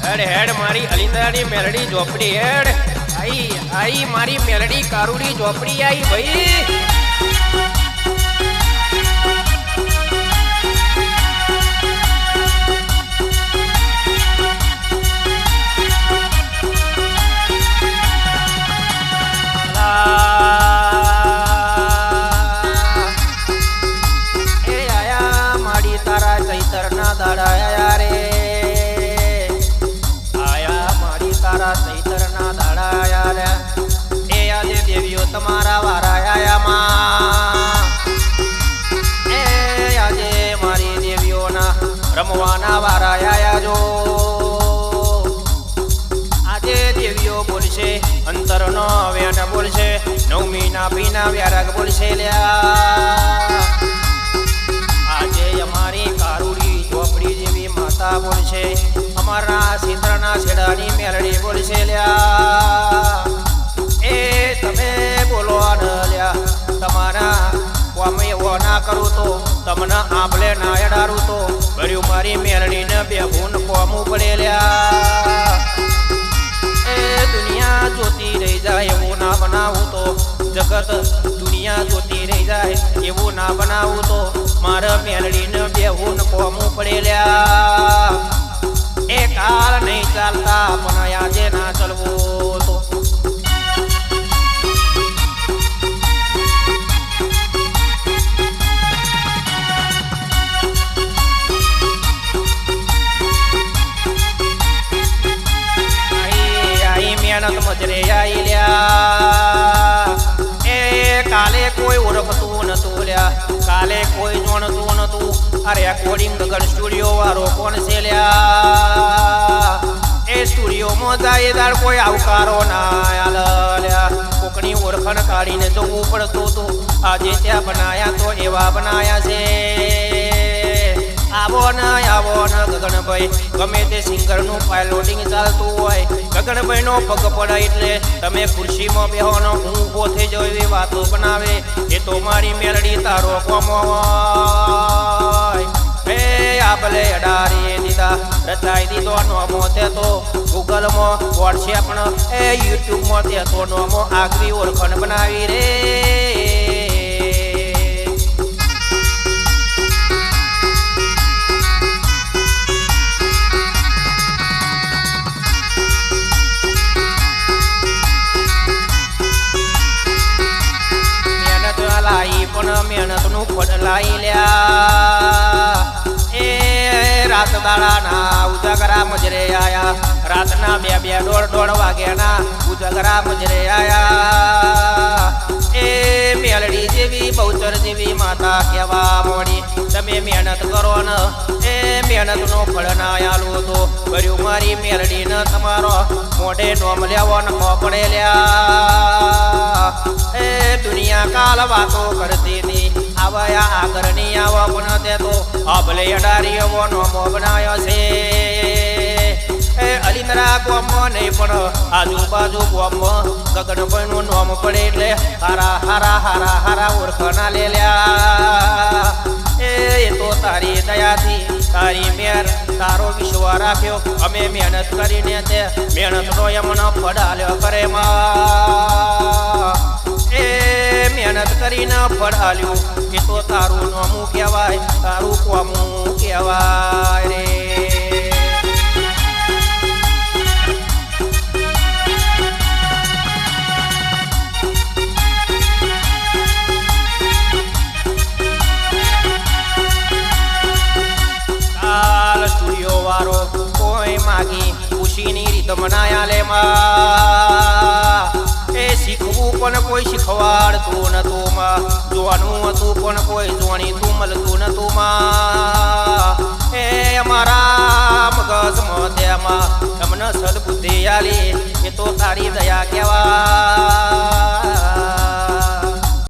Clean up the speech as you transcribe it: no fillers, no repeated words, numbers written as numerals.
હેડ હેડ મારી અલિંદાની મેલડી ઝોપડી હેડ આઈ આઈ મારી મેલડી કારુડી ઝોપડી આઈ ભાઈ તમારા વારાયામાં એ આજે મારી દેવીઓના રમવાના વારાયા જો આજે દેવીઓ બોલશે અંતરનો વેણ બોલશે નવમીના પીના વ્યારક બોલશે લ્યા આજે અમારી કારુડી ઝોપડી જેવી માતા બોલશે અમારા સિદ્ધના છેડાની મેલડી બોલશે લ્યા એ તમે બોલો લ્યા તમારા કોમ એવો ના કરું તો તમને આંબલે ના અડારું તો ભર્યું મારી મેલડીને બે ભૂન કોમું પડે લ્યા એ દુનિયા જોતી રહી જાય એવું ના બનાવું તો જગત દુનિયા જોતી રહી જાય એવું ના બનાવું તો મારા મેલડીને બે ભૂન કોમું પડે લ્યા એ કાળ નહીં ચાલતા પણ આજે ના ચલવું તો મહેનત મજરે આઈ લ્યા એ કાલે કોઈ ઓળખતું નતું લ્યા કાલે કોઈ જોણતું નતું આ રેકોર્ડિંગ ગગન સ્ટુડિયો વાળો કોણ છે લ્યા એ સ્ટુડિયોમાં જાય દાડ કોઈ આવકારો ના આલ લ્યા કોકની ઓળખાણ કાઢીને જવું પડતું હતું આજે ત્યાં બનાયા તો એવા બનાયા છે આવો ન ગગનભાઈ ગમે તે સિંગરનું પાયલોટિંગ ચાલતું હોય ગગનભાઈનો પગ પડે એટલે તમે ખુરશીમાં બેહોનો હું ઊભો થઈ જાઉં એવી વાતો બનાવે એ તો મારી મેલડી તારો કોમો હોય હે આબલે અડારી દીધા રચાઈ દીધો નોમો તે તો ગૂગલમાં વોટ્સએપ એ યુટ્યુબમાં તે તો નોમો આગવી ઓળખાણ બનાવી રે મહેનતનું ફળ લાઈ લ્યા એ રાત દાડાના ઉજાગરા મજરે આયા રાતના બે દોઢ વાગ્યાના ઉજાગરા મજરે આયા એ મેલડી જેવી બહુચર જેવી માતા કહેવા મોડી તમે મહેનત કરો ને એ મહેનતનો ફળ ના આલું તો કર્યું મારી મેલડીને તમારો મોઢે નોમ લેવો ન પડે લ્યા એ દુનિયા કાલ વાતો કરતી હતી આવયા આગળની આવા પણ તે તો અબલે અડારી એવો નોમો બનાવ્યો છે એ અલિંદરા ગામમાં નહીં પણ આજુબાજુ ગામમાં ગગનભાઈનું નોમ પડે એટલે હારા ઓળખાણા લે લ્યા એ તો તારી દયાથી તારી મેર તારો વિશ્વાસ રાખ્યો અમે મહેનત કરીને તે મહેનતનો એમનો ફળ આલ્યો કરે એ મહેનત કરીને ફળ આલ્યું એ તો તારું નોમું કહેવાય તારું કોમું કહેવાય રે સ્ટુડિયો વાળો કોઈ માગી ખુશીની રીત મનાયા લે એ શીખવું પણ કોઈ શીખવાડતું નતું જોવાનું હતું પણ કોઈ જોણીતું મળતું નતું એ અમારા મગજમાં તેમાં તમને સદબુદ્ધિ આલી એ તો તારી દયા કહેવાય